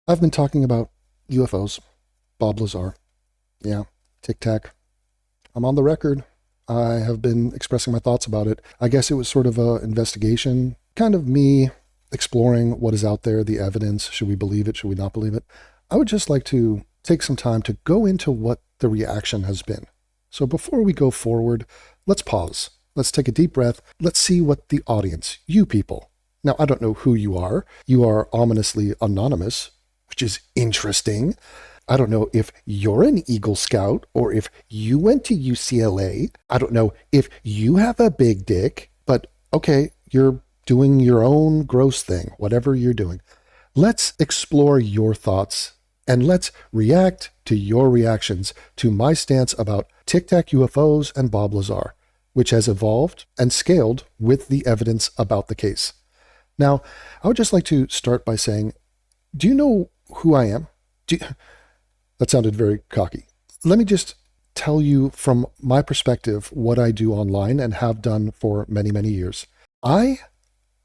I've been talking about UFOs, Bob Lazar. Yeah, Tic Tac. I'm on the record. I have been expressing my thoughts about it. I guess it was sort of a investigation, kind of me exploring what is out there, the evidence. Should we believe it? Should we not believe it? I would just like to take some time to go into what the reaction has been. So before we go forward, let's pause. Let's take a deep breath. Let's see what the audience, you people. Now, I don't know who you are. You are ominously anonymous, which is interesting. I don't know if you're an Eagle Scout or if you went to UCLA. I don't know if you have a big dick, but okay, you're doing your own gross thing, whatever you're doing. Let's explore your thoughts and let's react to your reactions to my stance about Tic Tac UFOs and Bob Lazar, which has evolved and scaled with the evidence about the case. Now, I would just like to start by saying, do you know who I am? That sounded very cocky. Let me just tell you from my perspective what I do online and have done for many, many years. I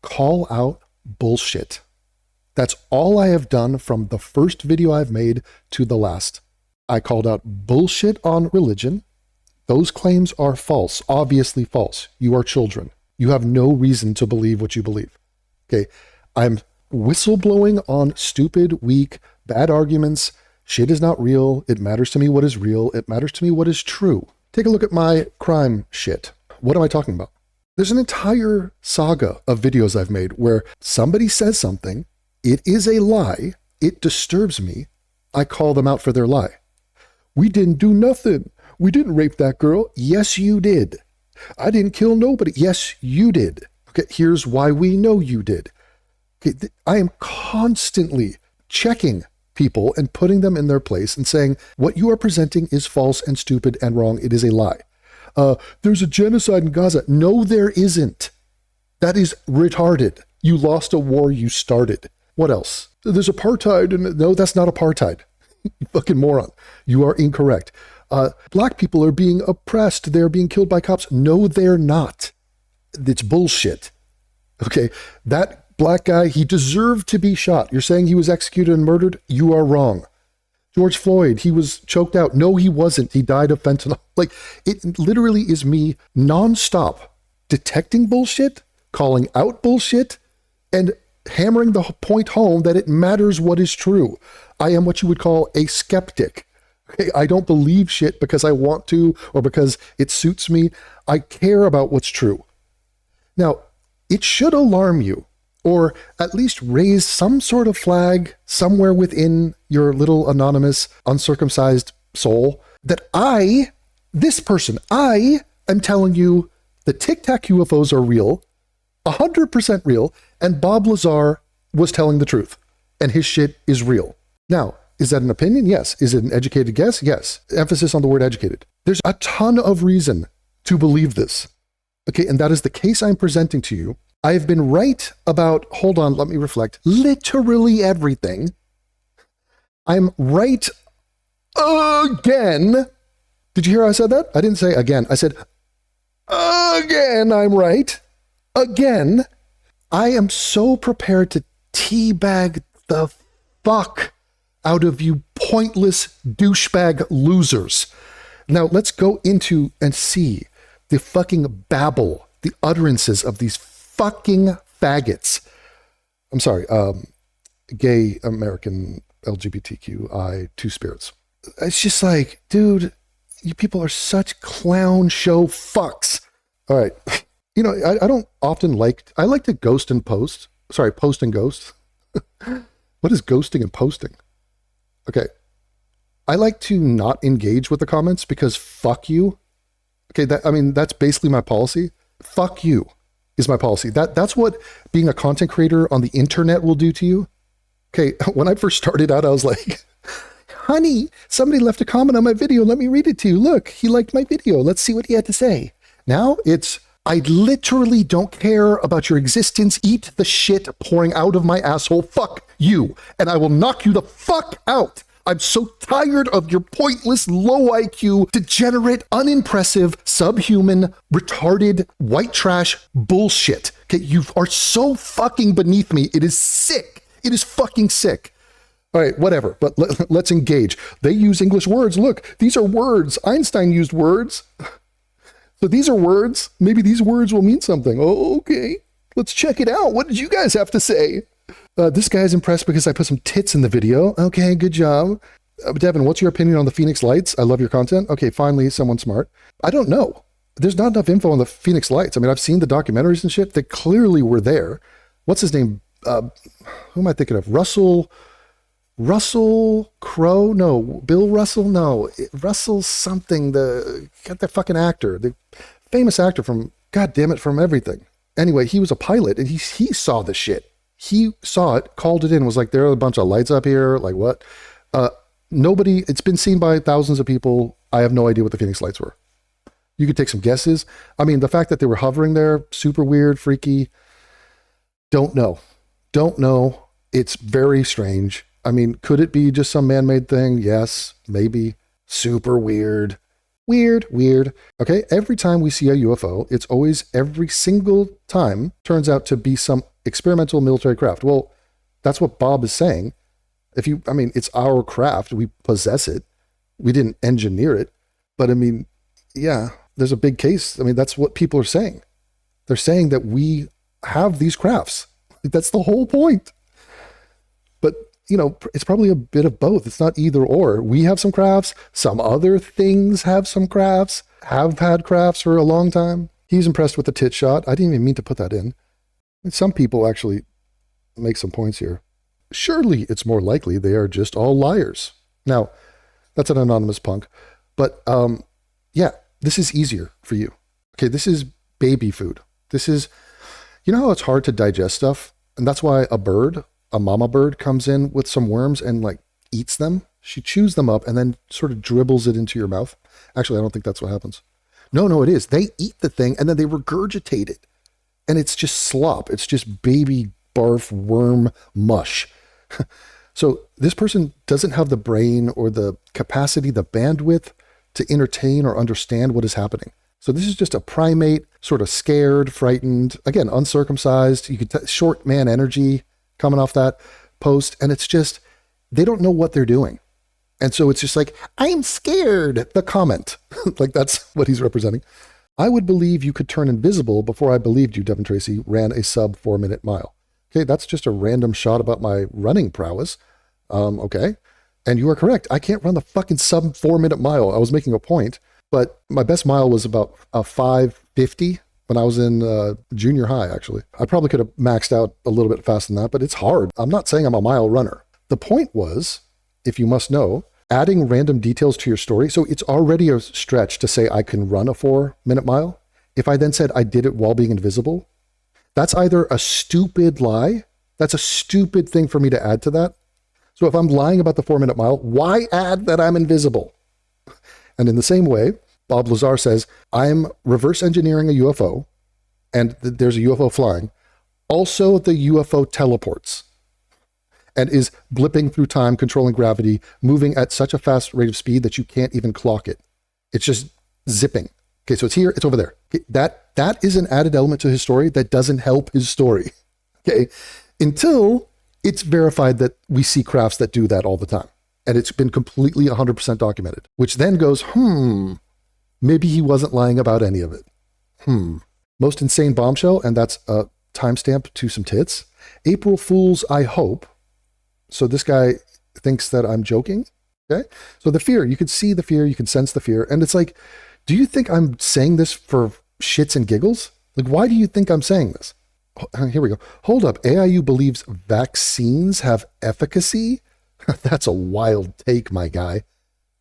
call out bullshit. That's all I have done from the first video I've made to the last. I called out bullshit on religion. Those claims are false, obviously false. You are children. You have no reason to believe what you believe. Okay, I'm whistleblowing on stupid, weak, bad arguments. Shit is not real. It matters to me what is real. It matters to me what is true. Take a look at my crime shit. What am I talking about? There's an entire saga of videos I've made where somebody says something, it is a lie, it disturbs me, I call them out for their lie. We didn't do nothing. We didn't rape that girl. Yes, you did. I didn't kill nobody. Yes, you did. Okay, here's why we know you did. Okay, I am constantly checking people and putting them in their place and saying, what you are presenting is false and stupid and wrong. It is a lie. There's a genocide in Gaza. No, there isn't. That is retarded. You lost a war you started. What else? There's apartheid. And no, that's not apartheid. You fucking moron. You are incorrect. Black people are being oppressed. They're being killed by cops. No, they're not. It's bullshit. Okay, that black guy, he deserved to be shot. You're saying he was executed and murdered? You are wrong. George Floyd, he was choked out. No, he wasn't. He died of fentanyl. Like, it literally is me nonstop detecting bullshit, calling out bullshit, and hammering the point home that it matters what is true. I am what you would call a skeptic. Okay, I don't believe shit because I want to or because it suits me. I care about what's true. Now, it should alarm you, or at least raise some sort of flag somewhere within your little anonymous, uncircumcised soul, that this person, I am telling you the Tic Tac UFOs are real, 100% real, and Bob Lazar was telling the truth, and his shit is real. Now, is that an opinion? Yes. Is it an educated guess? Yes. Emphasis on the word educated. There's a ton of reason to believe this. Okay, and that is the case I'm presenting to you. I have been right about, hold on, let me reflect, literally everything. I'm right again. Did you hear how I said that? I didn't say again. I said, again, I'm right. Again. I am so prepared to teabag the fuck out of you pointless douchebag losers. Now let's go into and see the fucking babble, the utterances of these fucking faggots. I'm sorry, gay American LGBTQI two spirits. It's just like, dude, you people are such clown show fucks. All right. You know, I don't often I like to ghost and post. Sorry, post and ghost. What is ghosting and posting? Okay. I like to not engage with the comments because fuck you. Okay, that's basically my policy. Fuck you is my policy. That's what being a content creator on the internet will do to you. Okay, when I first started out, I was like, honey, somebody left a comment on my video. Let me read it to you. Look, he liked my video. Let's see what he had to say. Now it's, I literally don't care about your existence. Eat the shit pouring out of my asshole. Fuck you. And I will knock you the fuck out. I'm so tired of your pointless, low IQ, degenerate, unimpressive, subhuman, retarded, white trash bullshit. Okay, you are so fucking beneath me. It is sick. It is fucking sick. All right, whatever, but let's engage. They use English words. Look, these are words. Einstein used words. So these are words. Maybe these words will mean something. Oh, okay. Let's check it out. What did you guys have to say? This guy's impressed because I put some tits in the video. Okay, good job. Devin, what's your opinion on the Phoenix Lights? I love your content. Okay, finally, someone smart. I don't know. There's not enough info on the Phoenix Lights. I mean, I've seen the documentaries and shit. They clearly were there. What's his name? Who am I thinking of? Russell Crowe? No. Bill Russell? No. Russell something. Got that fucking actor. The famous actor from, God damn it, from everything. Anyway, he was a pilot and he saw the shit. He saw it, called it in, was like, there are a bunch of lights up here. Like what? Nobody, it's been seen by thousands of people. I have no idea what the Phoenix Lights were. You could take some guesses. I mean, the fact that they were hovering there, super weird, freaky. Don't know. It's very strange. I mean, could it be just some man-made thing? Yes, maybe. Super weird. Weird. Okay, every time we see a UFO, it's always every single time turns out to be some experimental military craft. Well, that's what Bob is saying. It's our craft. We possess it. We didn't engineer it. But I mean, yeah, there's a big case. I mean, that's what people are saying. They're saying that we have these crafts. That's the whole point. But, it's probably a bit of both. It's not either or. We have some crafts. Some other things have some crafts, have had crafts for a long time. He's impressed with the tit shot. I didn't even mean to put that in. Some people actually make some points here. Surely it's more likely they are just all liars. Now, that's an anonymous punk. But yeah, this is easier for you. Okay, this is baby food. This is, how it's hard to digest stuff? And that's why a mama bird comes in with some worms and like eats them. She chews them up and then sort of dribbles it into your mouth. Actually, I don't think that's what happens. No, it is. They eat the thing and then they regurgitate it. And it's just slop. It's just baby barf worm mush. So this person doesn't have the brain or the capacity, the bandwidth to entertain or understand what is happening. So this is just a primate, sort of scared, frightened, again, uncircumcised. You could short man energy coming off that post. And it's just, they don't know what they're doing. And so it's just like, I'm scared, the comment. Like that's what he's representing. I would believe you could turn invisible before I believed you, Devin Tracy, ran a sub 4-minute mile. Okay, that's just a random shot about my running prowess. Okay. And you are correct. I can't run the fucking sub 4-minute mile. I was making a point, but my best mile was about a 5:50 when I was in junior high, actually. I probably could have maxed out a little bit faster than that, but it's hard. I'm not saying I'm a mile runner. The point was, if you must know, adding random details to your story. So it's already a stretch to say I can run a 4-minute mile. If I then said I did it while being invisible, that's either a stupid lie. That's a stupid thing for me to add to that. So if I'm lying about the 4-minute mile, why add that I'm invisible? And in the same way, Bob Lazar says, I'm reverse engineering a UFO and there's a UFO flying. Also, the UFO teleports and is blipping through time, controlling gravity, moving at such a fast rate of speed that you can't even clock it. It's just zipping. Okay, so it's here, it's over there. Okay, that is an added element to his story that doesn't help his story. Okay, until it's verified that we see crafts that do that all the time. And it's been completely 100% documented, which then goes, maybe he wasn't lying about any of it. Most insane bombshell, and that's a timestamp to some tits. April Fools, I hope. So this guy thinks that I'm joking. Okay, so the fear, you can see the fear, you can sense the fear. And it's like, do you think I'm saying this for shits and giggles? Like, why do you think I'm saying this? Here we go. Hold up. AIU believes vaccines have efficacy? That's a wild take, my guy.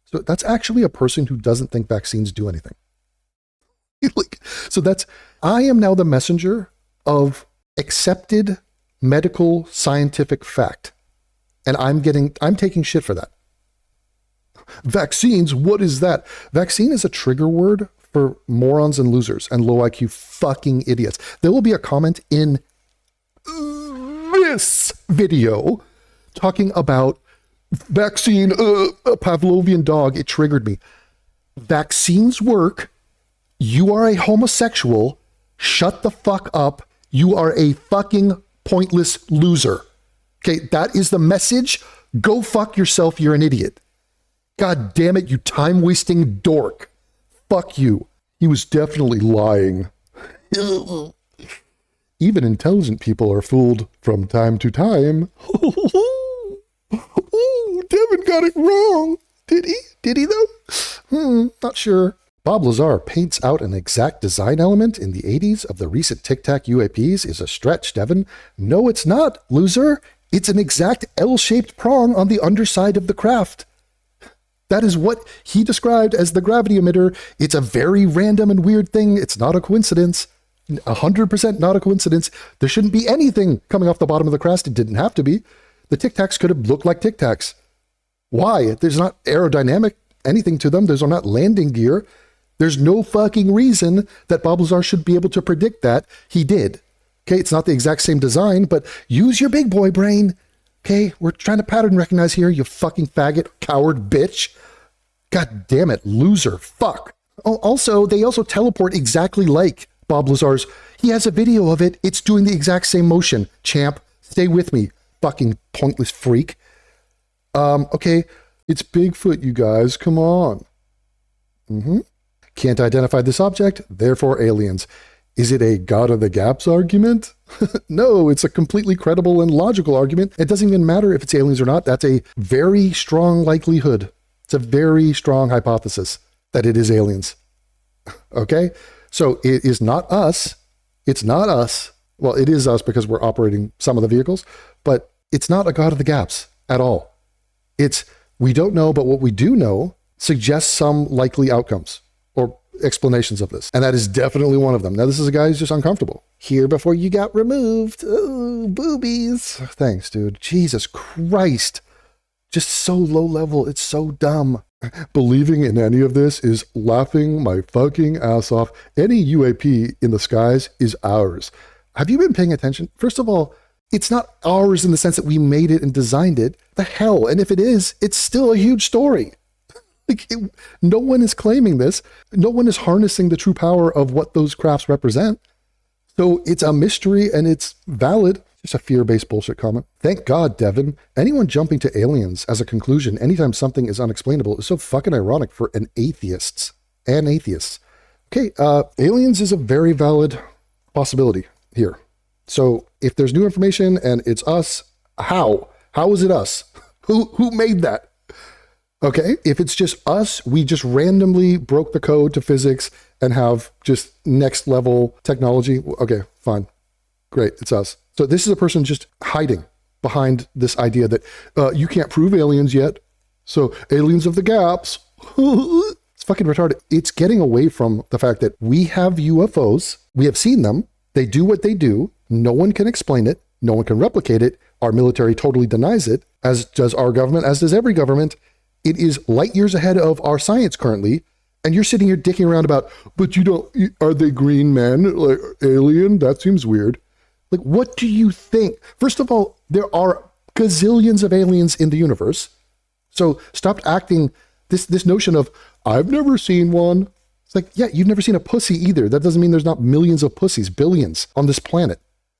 So that's actually a person who doesn't think vaccines do anything. I am now the messenger of accepted medical scientific fact. And I'm taking shit for that. Vaccines, what is that? Vaccine is a trigger word for morons and losers and low IQ fucking idiots. There will be a comment in this video talking about vaccine, a Pavlovian dog. It triggered me. Vaccines work. You are a homosexual. Shut the fuck up. You are a fucking pointless loser. Okay, that is the message Go fuck yourself, you're an idiot. God damn it, you time-wasting dork. Fuck you. He was definitely lying. Even intelligent people are fooled from time to time. Ooh, Devin got it wrong. Did he? Did he though? Not sure. Bob Lazar paints out an exact design element in the 80s of the recent Tic Tac UAPs is a stretch, Devin. No, it's not, loser. It's an exact L-shaped prong on the underside of the craft. That is what he described as the gravity emitter. It's a very random and weird thing. It's not a coincidence. 100% not a coincidence. There shouldn't be anything coming off the bottom of the craft. It didn't have to be. The Tic Tacs could have looked like Tic Tacs. Why? There's not aerodynamic anything to them. There's not landing gear. There's no fucking reason that Bob Lazar should be able to predict that. He did. Okay, it's not the exact same design, but use your big boy brain. Okay, we're trying to pattern recognize here, you fucking faggot, coward bitch. God damn it, loser, fuck. Oh, also, they also teleport exactly like Bob Lazar's. He has a video of it. It's doing the exact same motion. Champ, stay with me, fucking pointless freak. Okay, it's Bigfoot, you guys, come on. Can't identify this object, therefore aliens. Is it a God of the Gaps argument? No, it's a completely credible and logical argument. It doesn't even matter if it's aliens or not. That's a very strong likelihood. It's a very strong hypothesis that it is aliens. Okay? So it is not us. It's not us. Well, it is us because we're operating some of the vehicles, but it's not a God of the Gaps at all. It's, we don't know, but what we do know suggests some likely outcomes or explanations of this. And that is definitely one of them. Now, this is a guy who's just uncomfortable. Here before you got removed. Oh, boobies. Thanks, dude. Jesus Christ. Just so low level. It's so dumb. Believing in any of this is laughing my fucking ass off. Any UAP in the skies is ours. Have you been paying attention? First of all, it's not ours in the sense that we made it and designed it. The hell? And if it is, it's still a huge story. No one is claiming this. No one is harnessing the true power of what those crafts represent. So it's a mystery and it's valid. Just a fear-based bullshit comment. Thank God, Devin. Anyone jumping to aliens as a conclusion anytime something is unexplainable is so fucking ironic for an atheists and atheists. Okay, aliens is a very valid possibility here. So if there's new information and it's us, how? How is it us? Who made that? Okay, if it's just us, we just randomly broke the code to physics and have just next level technology. Okay, fine. Great, it's us. So this is a person just hiding behind this idea that you can't prove aliens yet. So aliens of the gaps. It's fucking retarded. It's getting away from the fact that we have UFOs. We have seen them. They do what they do. No one can explain it. No one can replicate it. Our military totally denies it, as does our government, as does every government. It is light years ahead of our science currently. And you're sitting here dicking around about, but you don't, are they green men? Like alien? That seems weird. Like, what do you think? First of all, there are gazillions of aliens in the universe. So stop acting this notion of, I've never seen one. It's like, yeah, you've never seen a pussy either. That doesn't mean there's not millions of pussies, billions on this planet.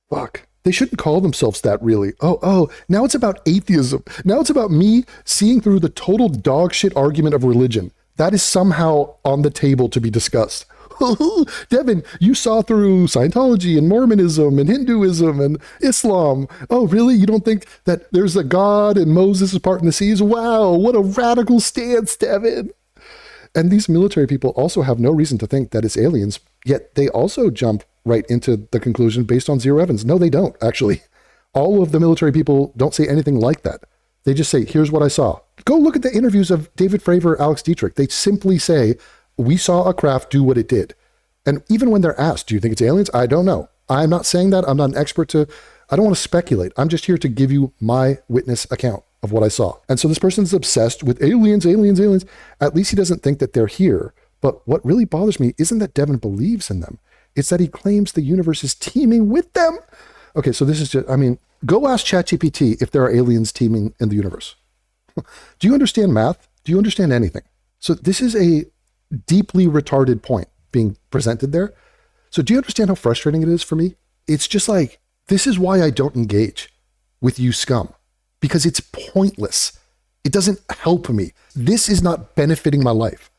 Fuck. They shouldn't call themselves that, really. Oh, now it's about atheism. Now it's about me seeing through the total dog shit argument of religion. That is somehow on the table to be discussed. Devin, you saw through Scientology and Mormonism and Hinduism and Islam. Oh, really? You don't think that there's a God and Moses is parting the seas? Wow, what a radical stance, Devin. And these military people also have no reason to think that it's aliens, yet they also jump right into the conclusion based on zero evidence. No, they don't, actually. All of the military people don't say anything like that. They just say, here's what I saw. Go look at the interviews of David Fravor, Alex Dietrich. They simply say, we saw a craft do what it did. And even when they're asked, do you think it's aliens? I don't know. I'm not saying that. I'm not an expert I don't want to speculate. I'm just here to give you my witness account of what I saw. And so this person's obsessed with aliens. At least he doesn't think that they're here. But what really bothers me isn't that Devin believes in them. It's that he claims the universe is teeming with them. Okay, so this is just, go ask ChatGPT if there are aliens teeming in the universe. Do you understand math? Do you understand anything? So this is a deeply retarded point being presented there. So do you understand how frustrating it is for me? It's just like, this is why I don't engage with you scum. because it's pointless. It doesn't help me. This is not benefiting my life.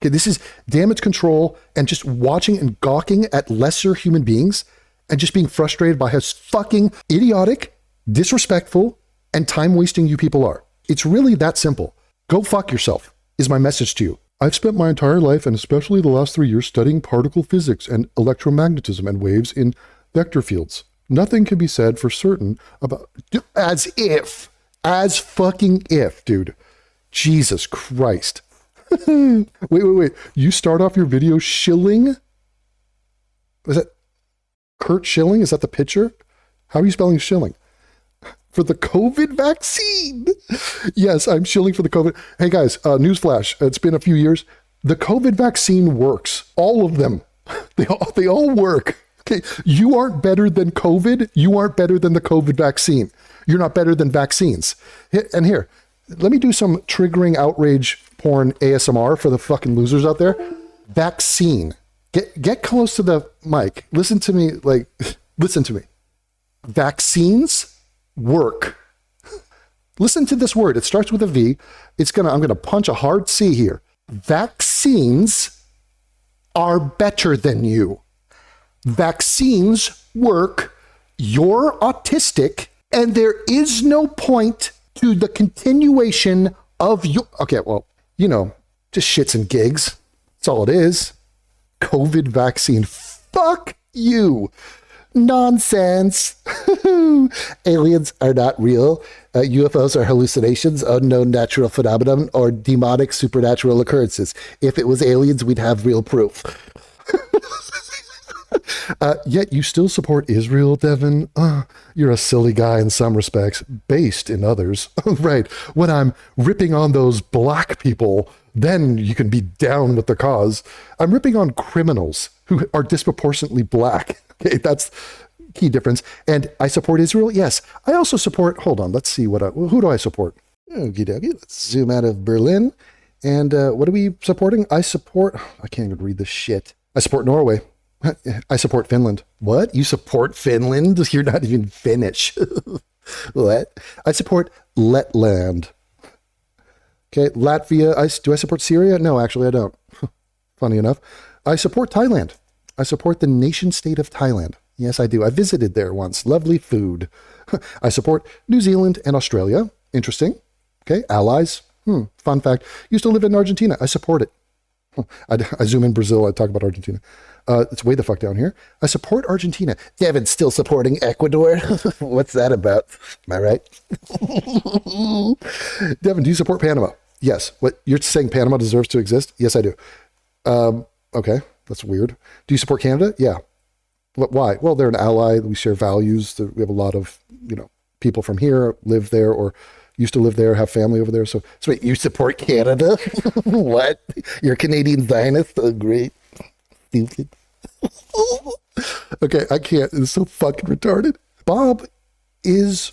Okay, this is damage control and just watching and gawking at lesser human beings and just being frustrated by how fucking idiotic, disrespectful, and time-wasting you people are. It's really that simple. Go fuck yourself, is my message to you. I've spent my entire life, and especially the last 3 years, studying particle physics and electromagnetism and waves in vector fields. Nothing can be said for certain about... As fucking if, dude. Jesus Christ. Wait. You start off your video shilling? Is that Kurt Schilling? Is that the picture? How are you spelling shilling? For the COVID vaccine. Yes, I'm shilling for the COVID. Hey guys, newsflash. It's been a few years. The COVID vaccine works. All of them. They all work. Okay, you aren't better than COVID. You aren't better than the COVID vaccine. You're not better than vaccines. And here, let me do some triggering outrage porn ASMR for the fucking losers out there. Vaccine. Get close to the mic. Listen to me. Listen to me. Vaccines work. Listen to this word. It starts with a V. I'm gonna punch a hard C here. Vaccines are better than you. Vaccines work. You're autistic, and there is no point to the continuation of you. Okay, well, just shits and gigs. That's all it is. COVID vaccine. Fuck you. Nonsense. Aliens are not real. UFOs are hallucinations, unknown natural phenomenon, or demonic supernatural occurrences. If it was aliens, we'd have real proof. Yet you still support Israel, Devin? You're a silly guy in some respects, based in others. Right. When I'm ripping on those black people, then you can be down with the cause. I'm ripping on criminals who are disproportionately black. Okay, that's key difference. And I support Israel. Yes. I also support, hold on, let's see who do I support? Okie dokie. Let's zoom out of Berlin. And what are we supporting? I can't even read this shit. I support Norway. I support Finland. What? You support Finland? You're not even Finnish. What? I support Letland. Okay, Latvia. Do I support Syria? No, actually I don't. Funny enough. I support Thailand. I support the nation state of Thailand. Yes, I do. I visited there once. Lovely food. I support New Zealand and Australia. Interesting. Okay, allies. Fun fact. Used to live in Argentina. I support it. I zoom in Brazil. I talk about Argentina. It's way the fuck down here. I support Argentina. Devin's still supporting Ecuador. What's that about? Am I right? Devin, do you support Panama? Yes. What, you're saying Panama deserves to exist? Yes, I do. Okay, that's weird. Do you support Canada? Yeah. Why? Well, they're an ally. We share values. We have a lot of, people from here live there or used to live there, have family over there. So wait, you support Canada? What? You're a Canadian Zionist? Oh, great. Stupid. Okay, I can't. It's so fucking retarded. Bob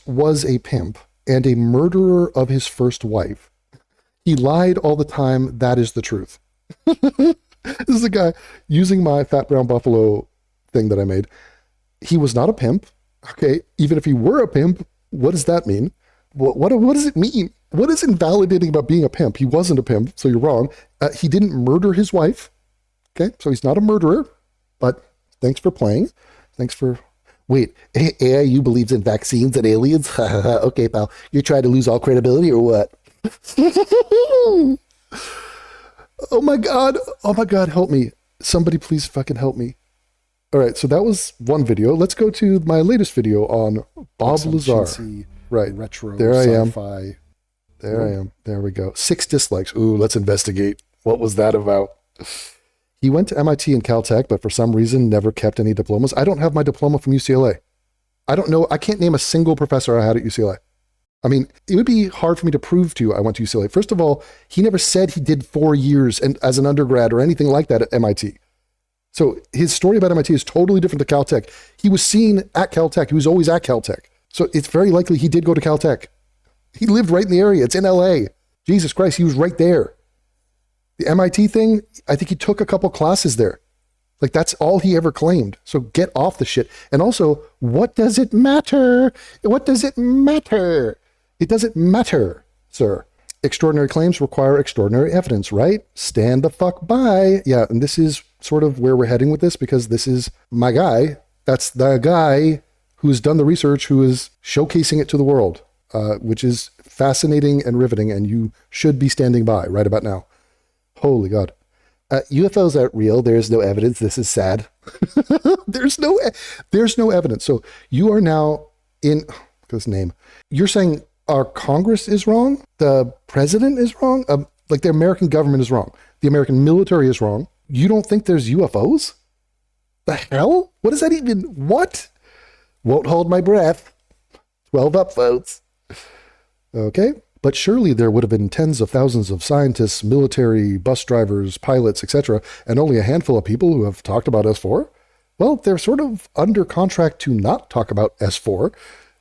was a pimp and a murderer of his first wife. He lied all the time. That is the truth. This is a guy using my Fat Brown Buffalo thing that I made. He was not a pimp. Okay, even if he were a pimp, what does that mean? What does it mean? What is invalidating about being a pimp? He wasn't a pimp, so you're wrong. He didn't murder his wife. Okay, so he's not a murderer, but thanks for playing. Thanks for... Wait, AIU believes in vaccines and aliens? Okay, pal. You're trying to lose all credibility or what? Oh my God, help me. Somebody please fucking help me. All right, so that was one video. Let's go to my latest video on Bob Lazar. Right, retro, there I am. There I am. There we go. 6 dislikes. Ooh, let's investigate. What was that about? He went to MIT and Caltech, but for some reason never kept any diplomas. I don't have my diploma from UCLA. I don't know. I can't name a single professor I had at UCLA. I mean, it would be hard for me to prove to you I went to UCLA. First of all, he never said he did 4 years as an undergrad or anything like that at MIT. So his story about MIT is totally different to Caltech. He was seen at Caltech. He was always at Caltech. So it's very likely he did go to Caltech. He lived right in the area. It's in LA. Jesus Christ, he was right there. The MIT thing, I think he took a couple classes there. Like, that's all he ever claimed. So get off the shit. And also, what does it matter? What does it matter? It doesn't matter, sir. Extraordinary claims require extraordinary evidence, right? Stand the fuck by. Yeah, and this is sort of where we're heading with this, because this is my guy. That's the guy who's done the research, who is showcasing it to the world, which is fascinating and riveting, and you should be standing by right about now. Holy God. UFOs aren't real. There's no evidence. This is sad. There's no evidence. So you are now in this name. You're saying our Congress is wrong. The president is wrong. Like the American government is wrong. The American military is wrong. You don't think there's UFOs? The hell? What does that even, what? Won't hold my breath. 12 upvotes. Okay. But surely there would have been tens of thousands of scientists, military, bus drivers, pilots, etc., and only a handful of people who have talked about S4. Well, they're sort of under contract to not talk about S4,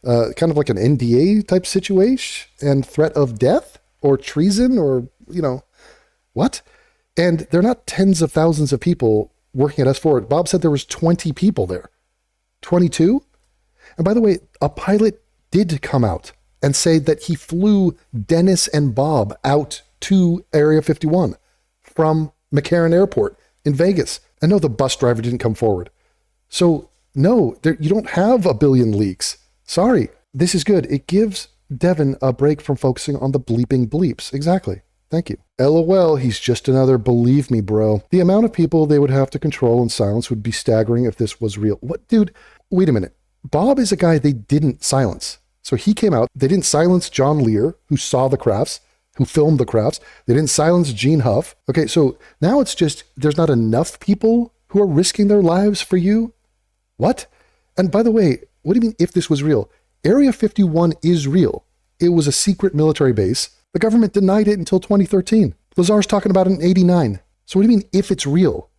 kind of like an NDA type situation, and threat of death or treason or, what? And they're not tens of thousands of people working at S4. Bob said there was 20 people there. 22? And by the way, a pilot did come out and say that he flew Dennis and Bob out to Area 51 from McCarran Airport in Vegas. And no, the bus driver didn't come forward. So no, you don't have a billion leaks. Sorry, this is good. It gives Devin a break from focusing on the bleeping bleeps. Exactly. Thank you. LOL, he's just another believe me, bro. The amount of people they would have to control and silence would be staggering if this was real. What, dude? Wait a minute. Bob is a guy they didn't silence. So he came out, they didn't silence John Lear, who saw the crafts, who filmed the crafts. They didn't silence Gene Huff. Okay, so now it's just, there's not enough people who are risking their lives for you? What? And by the way, what do you mean if this was real? Area 51 is real. It was a secret military base. The government denied it until 2013. Lazar's talking about it in 89. So what do you mean if it's real?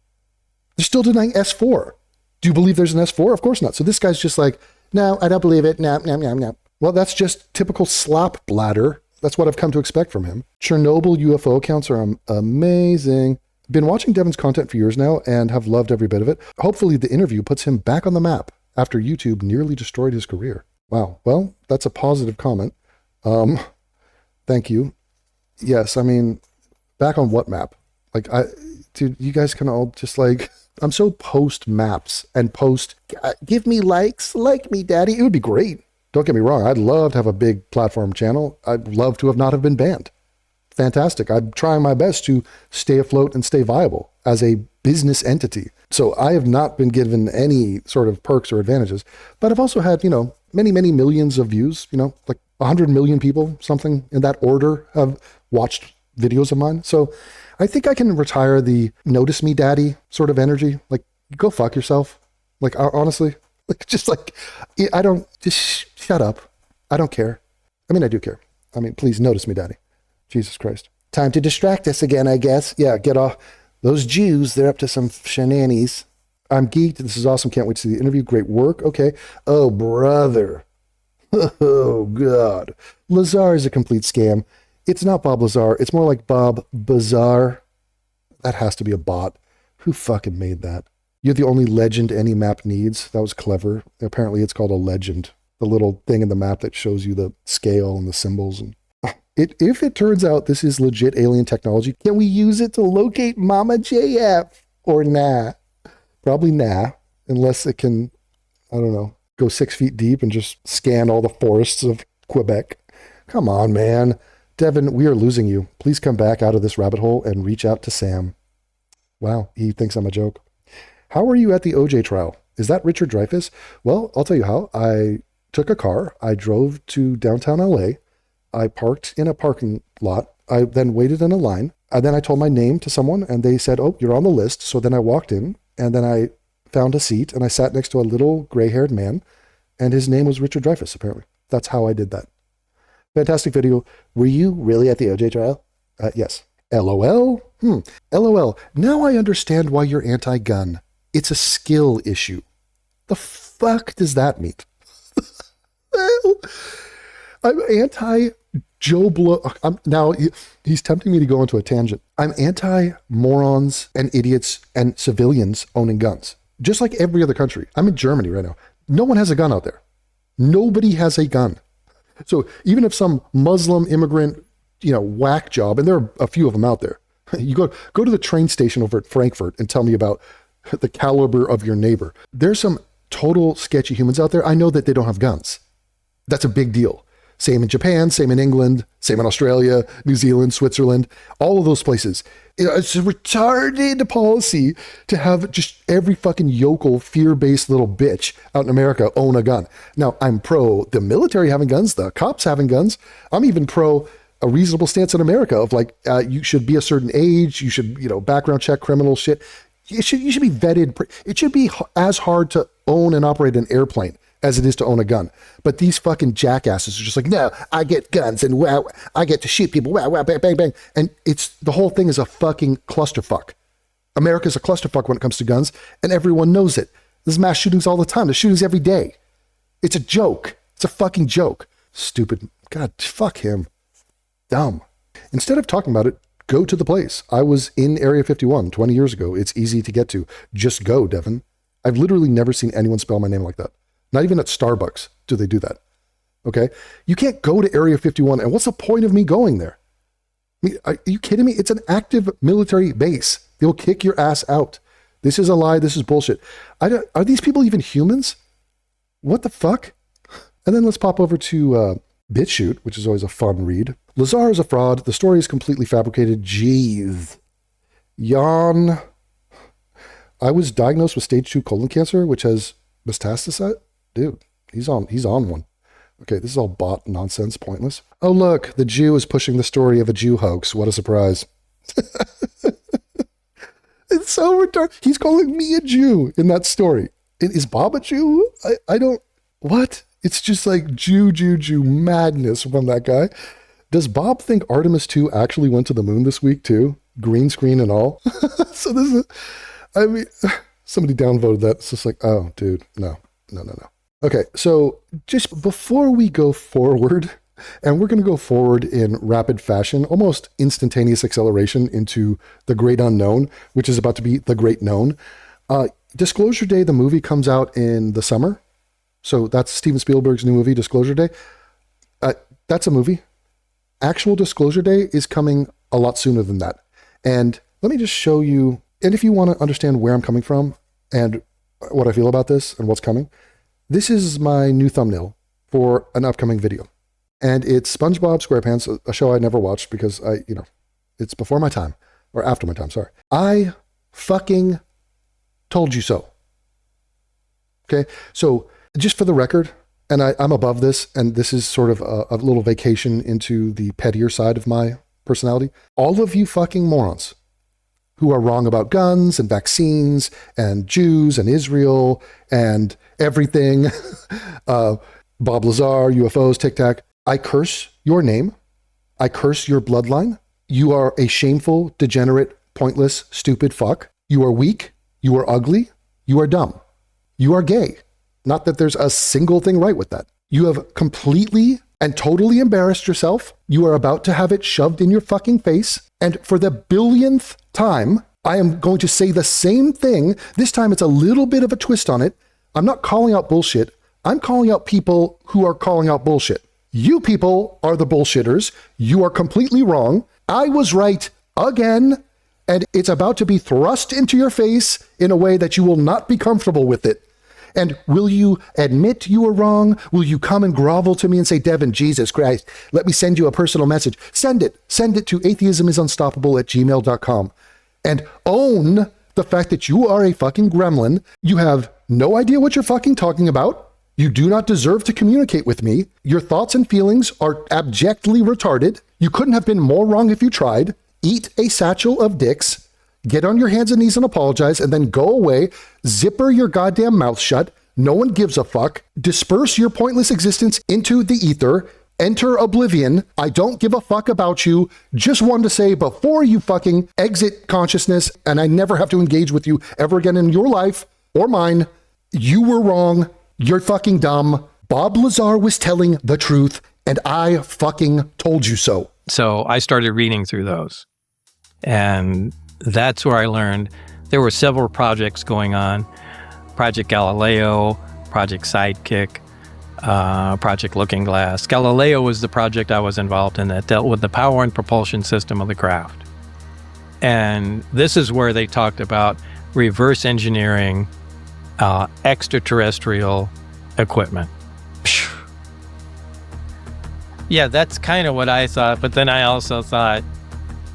They're still denying S4. Do you believe there's an S4? Of course not. So this guy's just like, no, I don't believe it. No. Well, that's just typical slop bladder. That's what I've come to expect from him. Chernobyl UFO accounts are amazing. Been watching Devin's content for years now and have loved every bit of it. Hopefully the interview puts him back on the map after YouTube nearly destroyed his career. Wow. Well, that's a positive comment. Thank you. Yes, I mean, back on what map? Like, dude, you guys can all just like, I'm so post maps and post, give me likes, like me, daddy. It would be great. Don't get me wrong. I'd love to have a big platform channel. I'd love to not have been banned. Fantastic. I'm trying my best to stay afloat and stay viable as a business entity. So I have not been given any sort of perks or advantages, but I've also had, many, many millions of views, like 100 million people, something in that order, have watched videos of mine. So I think I can retire the notice me daddy sort of energy. Like, go fuck yourself. Like, honestly, just shut up. I don't care. I mean, I do care. I mean, please notice me, daddy. Jesus Christ. Time to distract us again, I guess. Yeah, get off. Those Jews, they're up to some shenanigans. I'm geeked. This is awesome. Can't wait to see the interview. Great work. Okay. Oh, brother. Oh, God. Lazar is a complete scam. It's not Bob Lazar. It's more like Bob Bazaar. That has to be a bot. Who fucking made that? You're the only legend any map needs. That was clever. Apparently it's called a legend. The little thing in the map that shows you the scale and the symbols. And if it turns out this is legit alien technology, can we use it to locate Mama JF? Or nah? Probably nah. Unless it can, I don't know, go 6 feet deep and just scan all the forests of Quebec. Come on, man. Devin, we are losing you. Please come back out of this rabbit hole and reach out to Sam. Wow, he thinks I'm a joke. How are you at the OJ trial? Is that Richard Dreyfuss? Well, I'll tell you how. I took a car. I drove to downtown LA. I parked in a parking lot. I then waited in a line. And then I told my name to someone and they said, oh, you're on the list. So then I walked in and then I found a seat and I sat next to a little gray-haired man and his name was Richard Dreyfuss, apparently. That's how I did that. Fantastic video. Were you really at the OJ trial? Yes. LOL? LOL. Now I understand why you're anti-gun. It's a skill issue. The fuck does that mean? I'm anti-Joe Blow. Now, he's tempting me to go into a tangent. I'm anti-morons and idiots and civilians owning guns. Just like every other country. I'm in Germany right now. No one has a gun out there. Nobody has a gun. So even if some Muslim immigrant, whack job, and there are a few of them out there, you go to the train station over at Frankfurt and tell me about the caliber of your neighbor. There's some total sketchy humans out there. I know that they don't have guns. That's a big deal. Same in Japan, same in England, same in Australia, New Zealand, Switzerland, all of those places. It's a retarded policy to have just every fucking yokel, fear-based little bitch out in America own a gun. Now, I'm pro the military having guns, the cops having guns. I'm even pro a reasonable stance in America of like, you should be a certain age, you should, background check criminal shit. You should be vetted. It should be as hard to own and operate an airplane as it is to own a gun. But these fucking jackasses are just like, no, I get guns and wow, I get to shoot people, wow, wow, bang, bang, bang. And the whole thing is a fucking clusterfuck. America's a clusterfuck when it comes to guns, and everyone knows it. There's mass shootings all the time. There's shootings every day. It's a joke. It's a fucking joke. Stupid. God, fuck him. Dumb. Instead of talking about it, go to the place. I was in Area 51 20 years ago. It's easy to get to. Just go, Devin. I've literally never seen anyone spell my name like that. Not even at Starbucks do they do that. Okay? You can't go to Area 51, and what's the point of me going there? I mean, are you kidding me? It's an active military base. They'll kick your ass out. This is a lie. This is bullshit. Are these people even humans? What the fuck? And then let's pop over to BitChute, which is always a fun read. Lazar is a fraud. The story is completely fabricated. Jeez. Yawn. I was diagnosed with stage 2 colon cancer, which has metastasized. Dude, he's on one. Okay, this is all bot nonsense, pointless. Oh, look, the Jew is pushing the story of a Jew hoax. What a surprise. It's so retarded. He's calling me a Jew in that story. Is Bob a Jew? I don't, what? It's just like Jew madness from that guy. Does Bob think Artemis 2 actually went to the moon this week too? Green screen and all? So this is, I mean, somebody downvoted that. It's just like, oh, dude, no. Okay, so just before we go forward, and we're going to go forward in rapid fashion, almost instantaneous acceleration into the great unknown, which is about to be the great known. Disclosure Day, the movie, comes out in the summer. So that's Steven Spielberg's new movie, Disclosure Day. That's a movie. Actual Disclosure Day is coming a lot sooner than that. And let me just show you, and if you want to understand where I'm coming from and what I feel about this and what's coming, this is my new thumbnail for an upcoming video. And it's SpongeBob SquarePants, a show I never watched because it's before my time, or after my time, sorry. I fucking told you so. Okay, so just for the record, and I'm above this, and this is sort of a little vacation into the pettier side of my personality. All of you fucking morons who are wrong about guns and vaccines and Jews and Israel and everything, Bob Lazar, UFOs, Tic Tac, I curse your name. I curse your bloodline. You are a shameful, degenerate, pointless, stupid fuck. You are weak. You are ugly. You are dumb. You are gay. Not that there's a single thing right with that. You have completely and totally embarrassed yourself. You are about to have it shoved in your fucking face. And for the billionth time, I am going to say the same thing. This time it's a little bit of a twist on it. I'm not calling out bullshit. I'm calling out people who are calling out bullshit. You people are the bullshitters. You are completely wrong. I was right again. And it's about to be thrust into your face in a way that you will not be comfortable with it. And will you admit you were wrong? Will you come and grovel to me and say, Devin, Jesus Christ, let me send you a personal message? Send it to atheismisunstoppable@gmail.com and own the fact that you are a fucking gremlin. You have no idea what you're fucking talking about. You do not deserve to communicate with me. Your thoughts and feelings are abjectly retarded. You couldn't have been more wrong if you tried. Eat a satchel of dicks. Get on your hands and knees and apologize, and then go away, zipper your goddamn mouth shut. No one gives a fuck. Disperse your pointless existence into the ether. Enter oblivion. I don't give a fuck about you. Just wanted to say before you fucking exit consciousness, and I never have to engage with you ever again in your life or mine, you were wrong. You're fucking dumb. Bob Lazar was telling the truth, and I fucking told you so. So I started reading through those, and that's where I learned there were several projects going on. Project Galileo, Project Sidekick, Project Looking Glass. Galileo was the project I was involved in that dealt with the power and propulsion system of the craft. And this is where they talked about reverse engineering extraterrestrial equipment. Yeah, that's kind of what I thought. But then I also thought,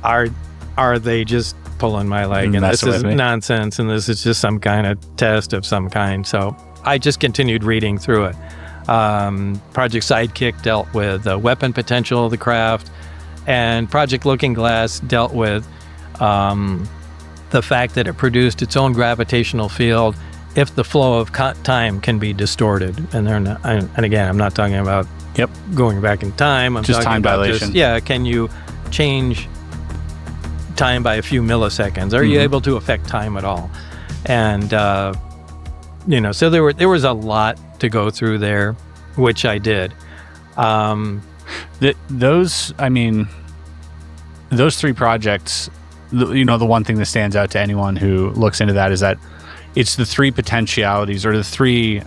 are they just pulling my leg? And this is nonsense. And this is just some kind of test of some kind. So I just continued reading through it. Project Sidekick dealt with the weapon potential of the craft. And Project Looking Glass dealt with the fact that it produced its own gravitational field if the flow of time can be distorted. And they're not, and again, I'm not talking about going back in time. I'm just talking time about dilation. Can you change time by a few milliseconds? Are you able to affect time at all? And so there was a lot to go through there, which I did. Those three projects, the one thing that stands out to anyone who looks into that is that it's the three potentialities, or the three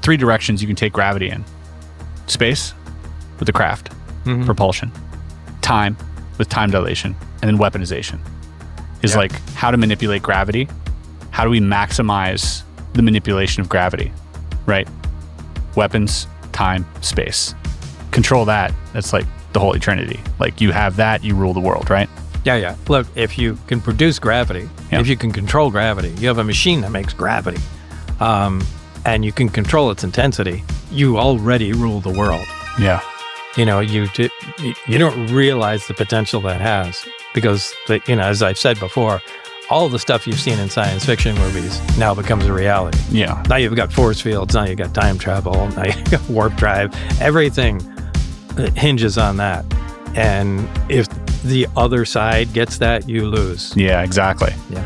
directions you can take gravity in. Space with the craft, propulsion, time with time dilation, and then weaponization is like how to manipulate gravity. How do we maximize the manipulation of gravity, right? Weapons, time, space. Control that. That's like the Holy Trinity. Like you have that, you rule the world, right? Yeah. Look, if you can produce gravity, if you can control gravity, you have a machine that makes gravity, and you can control its intensity, you already rule the world. Yeah. You don't realize the potential that has because, as I've said before, all the stuff you've seen in science fiction movies now becomes a reality. Yeah. Now you've got force fields, now you've got time travel, now you've got warp drive. Everything hinges on that. And if the other side gets that, you lose. Yeah, exactly. Yeah.